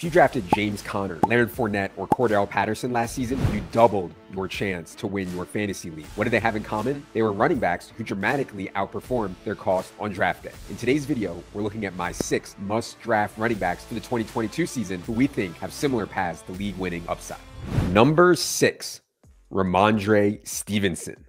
If you drafted James Conner, Leonard Fournette, or Cordell Patterson last season, you doubled your chance to win your fantasy league. What did they have in common? They were running backs who dramatically outperformed their cost on draft day. In today's video, we're looking at my 6 must-draft running backs for the 2022 season who we think have similar paths to league-winning upside. Number 6, Ramone Stevenson.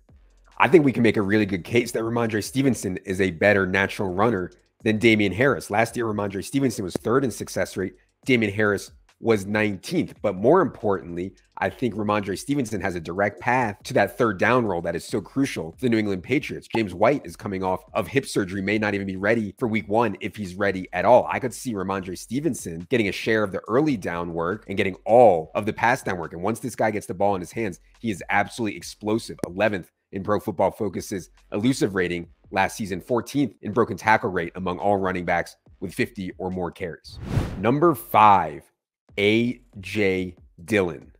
I think we can make a really good case that Ramone Stevenson is a better natural runner than Damian Harris. Last year, Ramone Stevenson was 3rd in success rate. Damian Harris was 19th. But more importantly, I think Ramone Stevenson has a direct path to that 3rd down role that is so crucial to the New England Patriots. James White is coming off of hip surgery, may not even be ready for week 1 if he's ready at all. I could see Ramone Stevenson getting a share of the early down work and getting all of the pass down work. And once this guy gets the ball in his hands, he is absolutely explosive. 11th in Pro Football Focus's elusive rating last season, 14th in broken tackle rate among all running backs with 50 or more carries. Number 5, A.J. Dillon.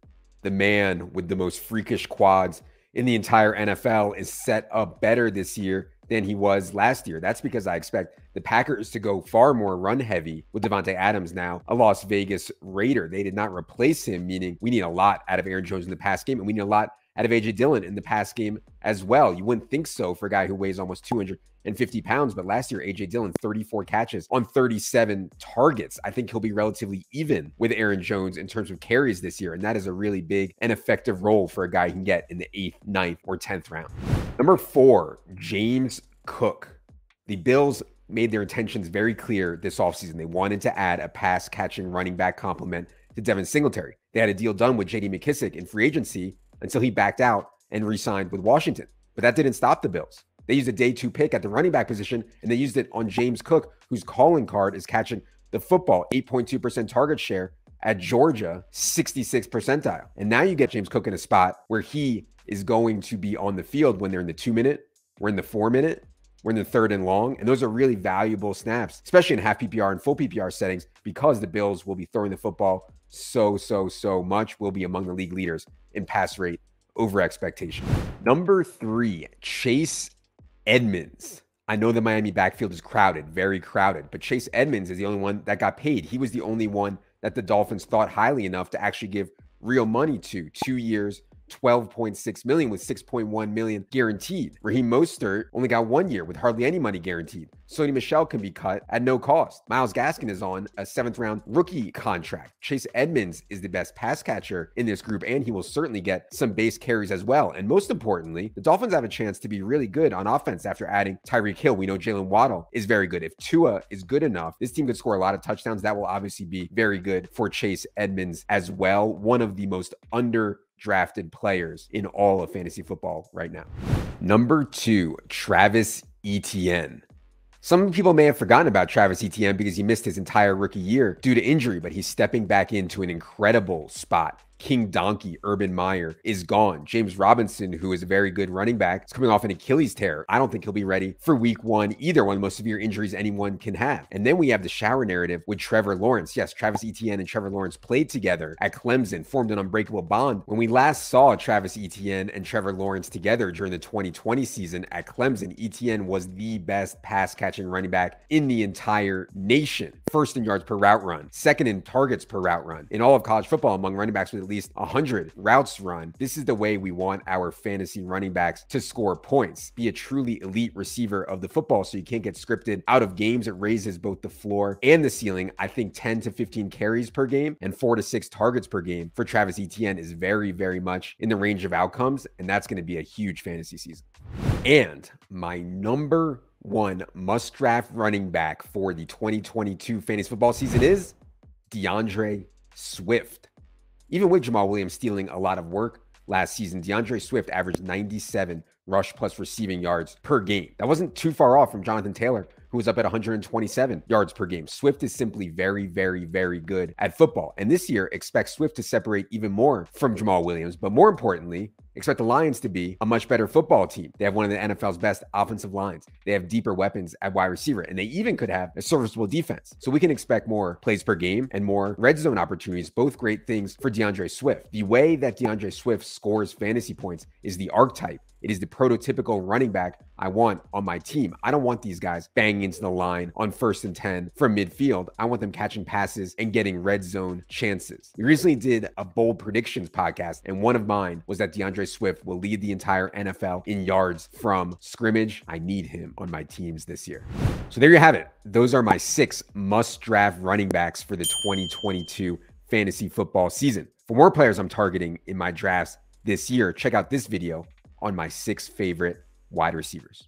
The man with the most freakish quads in the entire NFL is set up better this year than he was last year. That's because I expect the Packers to go far more run heavy with Davante Adams now a Las Vegas Raider. They did not replace him, meaning we need a lot out of Aaron Jones in the pass game, and we need a lot out of A.J. Dillon in the pass game as well. You wouldn't think so for a guy who weighs almost 250 pounds, but last year, A.J. Dillon, 34 catches on 37 targets. I think he'll be relatively even with Aaron Jones in terms of carries this year, and that is a really big and effective role for a guy you can get in the 8th, 9th, or 10th round. Number 4, James Cook. The Bills made their intentions very clear this offseason. They wanted to add a pass-catching running back complement to Devin Singletary. They had a deal done with J.D. McKissic in free agency until he backed out and re-signed with Washington. But that didn't stop the Bills. They used a day 2 pick at the running back position, and they used it on James Cook, whose calling card is catching the football, 8.2% target share at Georgia, 66th percentile. And now you get James Cook in a spot where he is going to be on the field when they're in the 2-minute, we're in the 4-minute, we're in the 3rd and long. And those are really valuable snaps, especially in half PPR and full PPR settings, because the Bills will be throwing the football so much. Will be among the league leaders in pass rate over expectation. Number 3, Chase Edmonds. I know the Miami backfield is crowded, very crowded, but Chase Edmonds is the only one that got paid. He was the only one that the Dolphins thought highly enough to actually give real money to. 2 years, $12.6 million with $6.1 million guaranteed. Raheem Mostert only got 1 year with hardly any money guaranteed. Sony Michel can be cut at no cost. Myles Gaskin is on a 7th round rookie contract. Chase Edmonds is the best pass catcher in this group, and he will certainly get some base carries as well. And most importantly, the Dolphins have a chance to be really good on offense after adding Tyreek Hill. We know Jalen Waddle is very good. If Tua is good enough, this team could score a lot of touchdowns. That will obviously be very good for Chase Edmonds as well. One of the most underdrafted players in all of fantasy football right now. Number 2, Travis Etienne. Some people may have forgotten about Travis Etienne because he missed his entire rookie year due to injury, but he's stepping back into an incredible spot. King Donkey, Urban Meyer, is gone. James Robinson, who is a very good running back, is coming off an Achilles tear. I don't think he'll be ready for week 1 either, one of the most severe injuries anyone can have. And then we have the shower narrative with Trevor Lawrence. Yes, Travis Etienne and Trevor Lawrence played together at Clemson, formed an unbreakable bond. When we last saw Travis Etienne and Trevor Lawrence together during the 2020 season at Clemson, Etienne was the best pass-catching running back in the entire nation. 1st in yards per route run, 2nd in targets per route run in all of college football among running backs with at least 100 routes run. This is the way we want our fantasy running backs to score points. Be a truly elite receiver of the football so you can't get scripted out of games. It raises both the floor and the ceiling. I think 10 to 15 carries per game and 4 to 6 targets per game for Travis Etienne is very much in the range of outcomes, and that's going to be a huge fantasy season. And my number 1 must-draft running back for the 2022 fantasy football season is DAndre Swift. Even with Jamal Williams stealing a lot of work last season, DAndre Swift averaged 97 rush plus receiving yards per game. That wasn't too far off from Jonathan Taylor, who was up at 127 yards per game. Swift is simply very good at football. And this year, expect Swift to separate even more from Jamal Williams. But more importantly, Expect the Lions to be a much better football team. They have one of the NFL's best offensive lines. They have deeper weapons at wide receiver, and they even could have a serviceable defense. So we can expect more plays per game and more red zone opportunities, both great things for DAndre Swift. The way that DAndre Swift scores fantasy points is the archetype. It is the prototypical running back I want on my team. I don't want these guys banging into the line on 1st and 10 from midfield. I want them catching passes and getting red zone chances. We recently did a bold predictions podcast, and one of mine was that DAndre Swift will lead the entire NFL in yards from scrimmage. I need him on my teams this year. So there you have it. Those are my 6 must-draft running backs for the 2022 fantasy football season. For more players I'm targeting in my drafts this year, check out this video on my 6 favorite wide receivers.